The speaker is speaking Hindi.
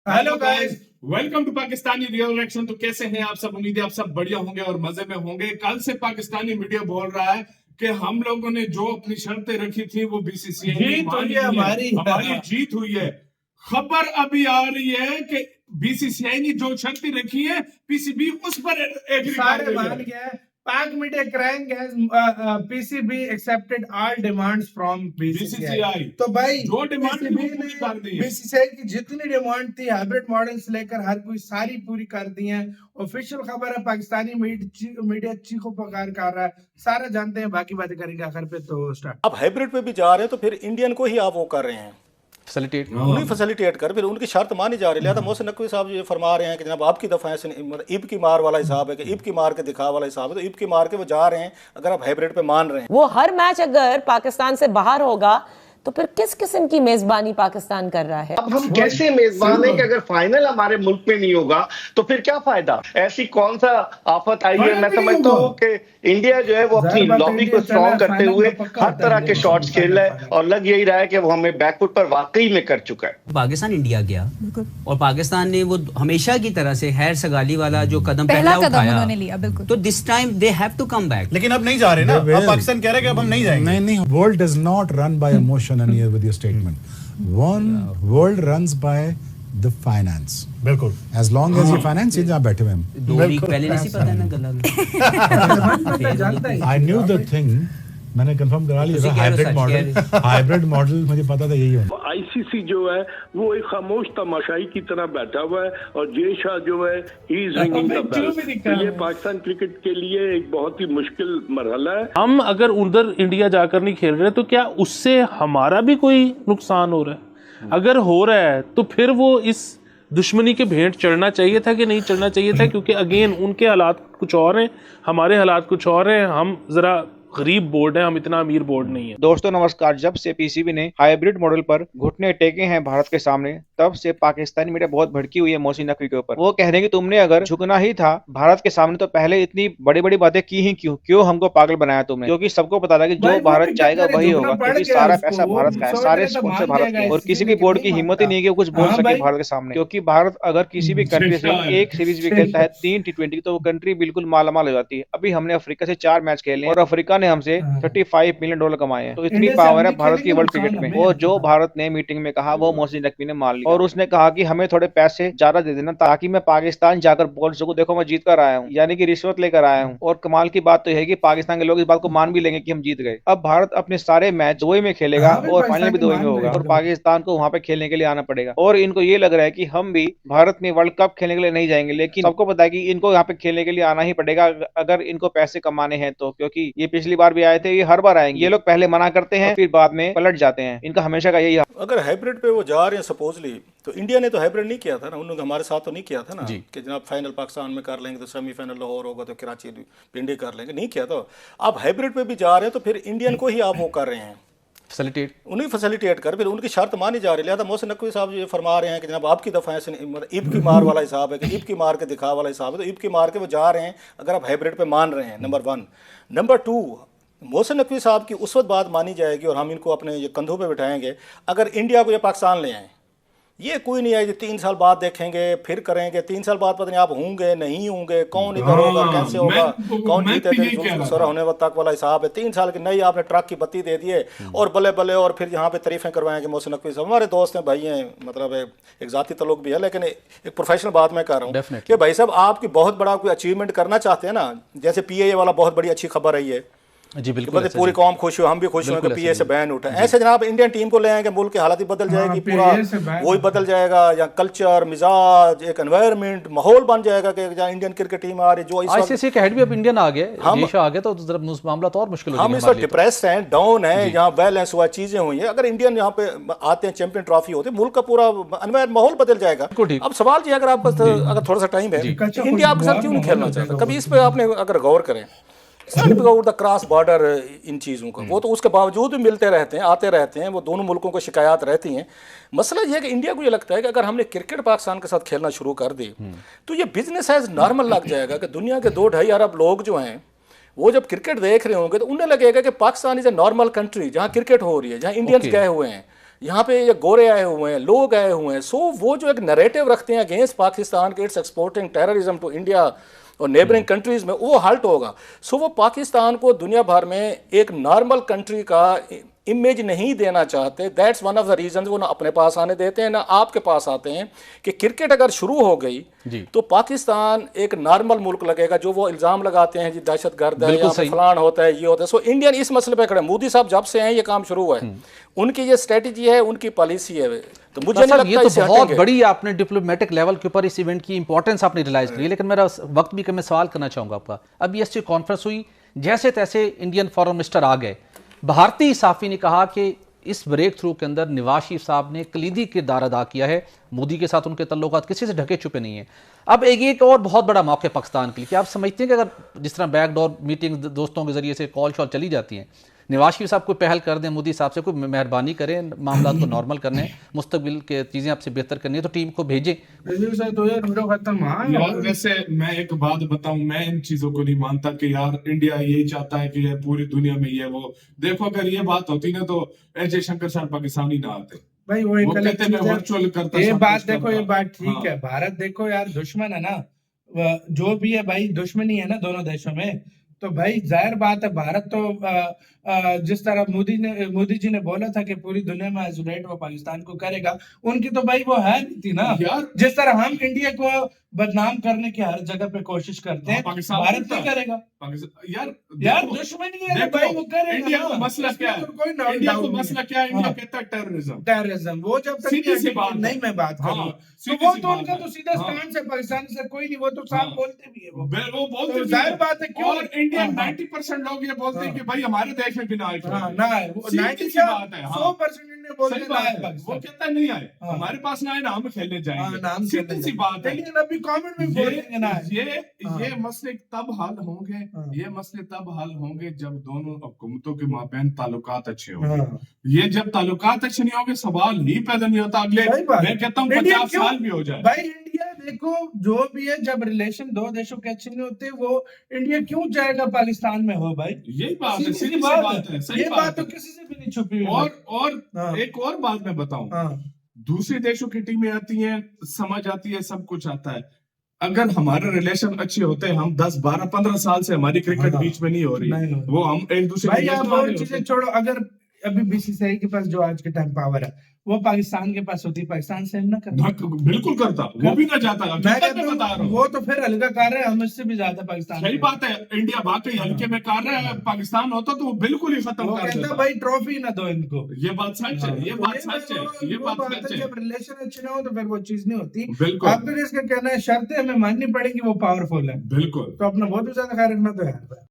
Hello guys, welcome to Pakistani real reaction. तो कैसे हैं आप सब? उम्मीद है आप सब बढ़िया होंगे और मजे में होंगे। कल से पाकिस्तानी मीडिया बोल रहा है कि हम लोगों ने जो अपनी शर्तें रखी थी वो बीसीसीआई ने मान ली है, हमारी जीत हुई है। खबर अभी आ रही है कि बीसीसीआई ने जो शर्तें रखी है पीसीबी उस पर एग्री कर मान गया है। Pak Media Crank has PCB accepted all demands from BCCI। तो भाई जो डिमांड BCCI की जितनी डिमांड थी हाइब्रिड मॉडल से लेकर हर कोई सारी पूरी कर दी है। ऑफिशियल खबर है, पाकिस्तानी मीडिया चीखों पुकार कर रहा है। सारा जानते हैं, बाकी बातें करेंगे आखिर पे। तो स्टार्ट। अब हाइब्रिड पे भी जा रहे हैं तो फिर इंडियन को ही आप वो कर रहे हैं उन्हें फैसिलिटेट कर, फिर उनकी शर्त मानी जा रही है। लिहाजा मोहसिन नकवी साहब ये फरमा रहे हैं कि जनाब आपकी दफ़ा ईब की मार वाला हिसाब है कि ईब की मार के दिखा वाला हिसाब है, तो ईब की मार के वो जा रहे हैं। अगर आप हाइब्रिड पे मान रहे हैं, वो हर मैच अगर पाकिस्तान से बाहर होगा तो फिर किस किस्म की मेजबानी पाकिस्तान कर रहा है? अब हम कैसे मेजबान है कि अगर फाइनल हमारे मुल्क में नहीं होगा तो फिर क्या फायदा? ऐसी कौन सा आफत आई है? मैं समझता हूँ कि इंडिया जो है वो अपनी लॉबी को स्ट्रॉन्ग करते हुए हर तरह के शॉट्स खेल रहा है और लग यही रहा है कि वो हमें बैकफुट पर वाकई में कर चुका है। पाकिस्तान इंडिया गया और पाकिस्तान ने वो हमेशा की तरह से हैर सगाली वाला जो कदम पहला उठाया उन्होंने लिया, बिल्कुल। तो this time they have to come back. लेकिन अब नहीं जा रहे ना, अब पाकिस्तान कह रहा है कि अब हम नहीं जाएंगे। नहीं, world does not run by emotion and with your statement. One world runs by the finance. बिल्कुल। As long as you finance, ये जहाँ बैठे हुए हैं। 2 वीक पहले नहीं पता ना गला I knew the thing. मैंने कंफर्म करा लिया। हाइब्रिड मॉडल मुझे पता था यही होना। आईसीसी जो है वो एक खामोश तमाशाई की तरह बैठा हुआ है और जय शाह जो है he is ringing the bell. ये पाकिस्तान क्रिकेट के लिए एक बहुत ही मुश्किल मरहला है। हम अगर उधर इंडिया जाकर नहीं खेल रहे तो क्या उससे हमारा भी कोई नुकसान हो रहा है? अगर हो रहा है तो फिर वो इस दुश्मनी के भेंट चढ़ना चाहिए था कि नहीं चढ़ना चाहिए था? क्योंकि अगेन उनके हालात कुछ और हैं, हमारे हालात कुछ और हैं। हम जरा गरीब बोर्ड है, हम इतना अमीर बोर्ड नहीं है। दोस्तों नमस्कार। जब से पीसीबी ने हाइब्रिड मॉडल पर घुटने टेके हैं भारत के सामने, तब से पाकिस्तानी मीडिया बहुत भड़की हुई है मोहसिन नकवी के ऊपर। वो कह रहे हैं कि तुमने अगर झुकना ही था भारत के सामने तो पहले इतनी बड़ी बड़ी बातें की ही क्यों हमको पागल बनाया तुमने? क्योंकि सबको पता था कि जो भारत चाहेगा वही होगा, क्योंकि सारा पैसा भारत का है, सारे स्पॉन्सर भारत के, और किसी भी बोर्ड की हिम्मत ही नहीं है कुछ बोल सके भारत के सामने। क्योंकि भारत अगर किसी भी कंट्री से एक सीरीज भी खेलता है 3 T20 तो वो कंट्री बिल्कुल मालामाल हो जाती है। अभी हमने अफ्रीका से 4 मैच खेले और अफ्रीका ने हमसे $35 मिलियन कमाए हैं। तो इतनी पावर है भारत की वर्ल्ड क्रिकेट में। और जो भारत ने मीटिंग में कहा वो मोहसिन नकवी ने मान लिया और उसने कहा कि हमें थोड़े पैसे ज्यादा दे देना ताकि मैं पाकिस्तान जाकर बोल सकूं देखो मैं जीत कर आया हूं, यानी कि रिश्वत लेकर आया हूं। और कमाल की बात तो है कि पाकिस्तान के लोग इस बात को मान भी लेंगे कि हम जीत गए। अब भारत अपने सारे मैच दुबई में खेलेगा और फाइनल भी दुबई में होगा और पाकिस्तान को वहां पे खेलने के लिए आना पड़ेगा। और इनको ये लग रहा है कि हम भी भारत में वर्ल्ड कप खेलने के लिए नहीं जाएंगे, लेकिन सबको पता है कि इनको यहाँ पे खेलने के लिए आना ही पड़ेगा अगर इनको पैसे कमाने हैं तो। क्योंकि ये पिछली बार भी आए थे, ये हर बार आएंगे। ये लोग पहले मना करते हैं फिर बाद में पलट जाते हैं, इनका हमेशा का यही। अगर हाइब्रिड पे वो जा रहे हैं सपोजली, तो इंडिया ने तो हाइब्रिड नहीं किया था ना, उन्होंने हमारे साथ तो नहीं किया था ना कि जनाब फाइनल पाकिस्तान में कर लेंगे तो सेमीफाइनल लाहौर होगा तो कराची पिंडी कर लेंगे, नहीं किया था। आप हाइब्रिड पे भी जा रहे हैं तो फिर इंडियन को ही आप वो कर रहे हैं उन्हें फैसिलिटेट कर, फिर उनकी शर्त मानी जा रही है। लिहाजा मोहसिन नकवी साहब ये फरमा रहे हैं कि जनाब आपकी दफ़ा ईब की मार वाला हिसाब है कि ईब की मार के दिखा वाला हिसाब है, तो ईब की मार के वो जा रहे हैं अगर आप हाइब्रिड पे मान रहे हैं। नंबर 1। नंबर 2, मोहसिन नकवी साहब की उस वक्त बात मानी जाएगी और हम इनको अपने ये कंधों पे बिठाएंगे अगर इंडिया को ये पाकिस्तान ले आए। ये कोई नहीं आएगी 3 साल बाद देखेंगे फिर करेंगे, 3 साल बाद पता नहीं आप होंगे नहीं होंगे, कौन इधर होगा कैसे होगा, कौन जीते होने वक्त तक वाला हिसाब है। 3 साल की नई आपने ट्रक की बत्ती दे दिए और बल्ले बल्ले और फिर यहाँ पे तारीफें करवाएंगे मोहसिन नकवी साहब। हमारे दोस्त हैं, भाई हैं, मतलब एक ज़ाती तल्लुक भी है, लेकिन एक प्रोफेशनल बात मैं कर रहा हूँ कि भाई साहब आपकी बहुत बड़ा कोई अचीवमेंट करना चाहते हैं ना, जैसे PIA वाला बहुत बड़ी अच्छी खबर रही है जी, बिल्कुल पूरी कौम खुश हो, हम भी खुश हुए कि PIA से बैन उठा। ऐसे जनाब इंडियन टीम को ले आएंगे, मुल्क की हालत ही बदल जाएगी, पूरा वही बदल जाएगा, या कल्चर, मिजाज, एक एनवायरनमेंट, माहौल बन जाएगा कि जहाँ इंडियन क्रिकेट टीम आ रही जो आईसीसी के हेड भी अब इंडियन आ गए, देश आ गए, तो मामला तो और मुश्किल हो जाएगा। हम इस वक्त डिप्रेस्ड हैं, डाउन है, यहाँ बैलेंस हुआ, चीजें हुई हैं। अगर इंडियन यहाँ पे आते हैं, चैंपियन ट्रॉफी होती है, मुल्क का पूरा माहौल बदल जाएगा। अब सवाल जी, अगर आप अगर थोड़ा सा टाइम है, इंडिया आपके साथ क्यों नहीं खेलना चाहता? कभी इस पर आपने अगर गौर करें क्रॉस बॉर्डर इन चीज़ों का, वो तो उसके बावजूद भी मिलते रहते हैं, आते रहते हैं, वो दोनों मुल्कों को शिकायत रहती हैं। मसला ये है कि इंडिया को ये लगता है कि अगर हमने क्रिकेट पाकिस्तान के साथ खेलना शुरू कर दी तो ये बिजनेस एज नॉर्मल लग जाएगा कि दुनिया के 2-2.5 अरब लोग जो हैं वो जब क्रिकेट देख रहे होंगे तो उन्हें लगेगा कि Pakistan is a normal country जहाँ क्रिकेट हो रही है, जहाँ इंडियंस गए हुए हैं, यहाँ पे ये गोरे आए हुए हैं, लोग आए हुए हैं, सो वो जो एक नैरेटिव रखते हैं अगेंस्ट पाकिस्तान के it's exporting terrorism to India और नेबरिंग कंट्रीज में, वो हल्ट होगा। सो वो पाकिस्तान को दुनिया भर में एक नॉर्मल कंट्री का इमेज नहीं देना चाहते। That's one of the reason वो ना अपने पास आने देते हैं ना आपके पास आते हैं। कि क्रिकेट अगर शुरू हो गई तो पाकिस्तान एक नॉर्मल मुल्क लगेगा। जो वो इल्ज़ाम लगाते हैं जी दहशतगर्द है या फलान होता है, ये होता है। सो इंडियन इस मसले पे खड़े। मोदी साहब जब से हैं ये काम शुरू हुआ है, उनकी ये स्ट्रेटजी है, उनकी पॉलिसी है। तो मुझे नहीं लगता ये तो बहुत बड़ी आपने डिप्लोमेटिक लेवल के ऊपर इस इवेंट की इंपॉर्टेंस आपने रियलाइज करी। लेकिन मेरा वक्त भी मैं सवाल करना चाहूँगा आपका। अब ESG कॉन्फ्रेंस हुई, जैसे तैसे इंडियन फॉरेन मिनिस्टर आ गए। भारतीय साफ़ी ने कहा कि इस ब्रेक थ्रू के अंदर नवाज शरीफ साहब ने कलीदी किरदार अदा किया है। मोदी के साथ उनके तल्लुकात किसी से ढके छुपे नहीं है। अब एक और बहुत बड़ा मौका पाकिस्तान के लिए, क्या आप समझते हैं कि अगर जिस तरह बैकडोर मीटिंग दोस्तों के जरिए से कॉल शॉल चली जाती हैं, नवाज शरीफ साहब कोई पहल कर दें, मोदी साहब से कोई मेहरबानी करें, मामला को नॉर्मल करने, मुस्तकबिल के चीज़ें आपसे बेहतर करनी है, तो टीम को भेजें। यार वैसे मैं एक बात बताऊं, मैं इन चीजों को नहीं मानता कि यार इंडिया यही चाहता है कि पूरी दुनिया में ये वो। देखो अगर ये बात होती ना तो जयशंकर सर पाकिस्तानी ना आते भाई। वो कहते मैं वर्चुअल करता। ये बात देखो, ये बात ठीक है। भारत देखो यार दुश्मन है ना, जो भी है भाई दुश्मनी है ना दोनों देशों में। तो भाई जाहिर बात है भारत तो जिस तरह मोदी जी ने बोला था कि पूरी दुनिया में आइसोलेट वो पाकिस्तान को करेगा, उनकी तो भाई वो है नहीं थी ना यार। जिस तरह हम इंडिया को बदनाम करने की हर जगह पे कोशिश करते हैं, भारत नहीं करेगा यार दुश्मनी है भाई, वो करेगा। इंडिया का मसला क्या है? इंडिया का मसला क्या है? इंडिया कहता है टेररिज्म। वो जब तक नहीं मैं बात करूँ तो वो तो उनका तो सीधा स्टैंड है पाकिस्तान से कोई नहीं। वो तो साफ बोलते भी है, वो बोलते। जाहिर बात है क्यों इंडिया 90% लोग ये बोलते हैं कि भाई हमारे देश में बिना आए ना है। 100% बोलते हैं वो कहता नहीं आए, हमारे पास ना आए ना हम खेलने जाएंगे। सीधी सी बात है। लेकिन अभी कमेंट में बोलेंगे ना ये मसले तब हल होंगे, ये मसले तब हल होंगे जब दोनों हुकूमतों के माबैन ताल्लुकात अच्छे होंगे। ये जब ताल्लुकात अच्छे नहीं होंगे सवाल ही पैदा नहीं होता। अगले मैं कहता हूँ 50 साल भी हो जाए भाई। इंडिया देखो जो भी है, जब रिलेशन दो देशों के अच्छे नहीं होते वो इंडिया क्यों जाएगा पाकिस्तान में हो भाई? यही बात है, सीधी बात है। ये बात तो किसी से भी नहीं छुपी। और एक और बात मैं बताऊं, दूसरे देशों की टीमें आती हैं, समझ आती है, सब कुछ आता है। अगर हमारे रिलेशन अच्छे होते हैं, हम 10, 12, 15 साल से हमारी क्रिकेट बीच में नहीं हो रही, वो हम एक दूसरे भाई आप और चीजें छोड़ो। अगर अभी BCCI के पास जो आज के टाइम पावर है वो पाकिस्तान के पास होती, पाकिस्तान से ना करता। बिल्कुल करता, वो भी ना जाता। मैं बता रहा हूँ वो तो फिर हल्का कर रहे हैं, हम इससे भी ज्यादा पाकिस्तान। सही बात है, इंडिया वाकई हल्के में कर रहा है। पाकिस्तान होता तो वो बिल्कुल ही खत्म कर देता। भाई ट्रॉफी ना दो इनको। ये बात सच है, ये बात सच है, ये बात सच है। जब रिलेशन अच्छे ना हो तो फिर वो चीज नहीं होती। बिल्कुल आपको इसका कहना है शर्तें हमें माननी पड़ेंगी, वो पावरफुल है। बिल्कुल। तो अपना बहुत ज्यादा ख्याल रखना तो है।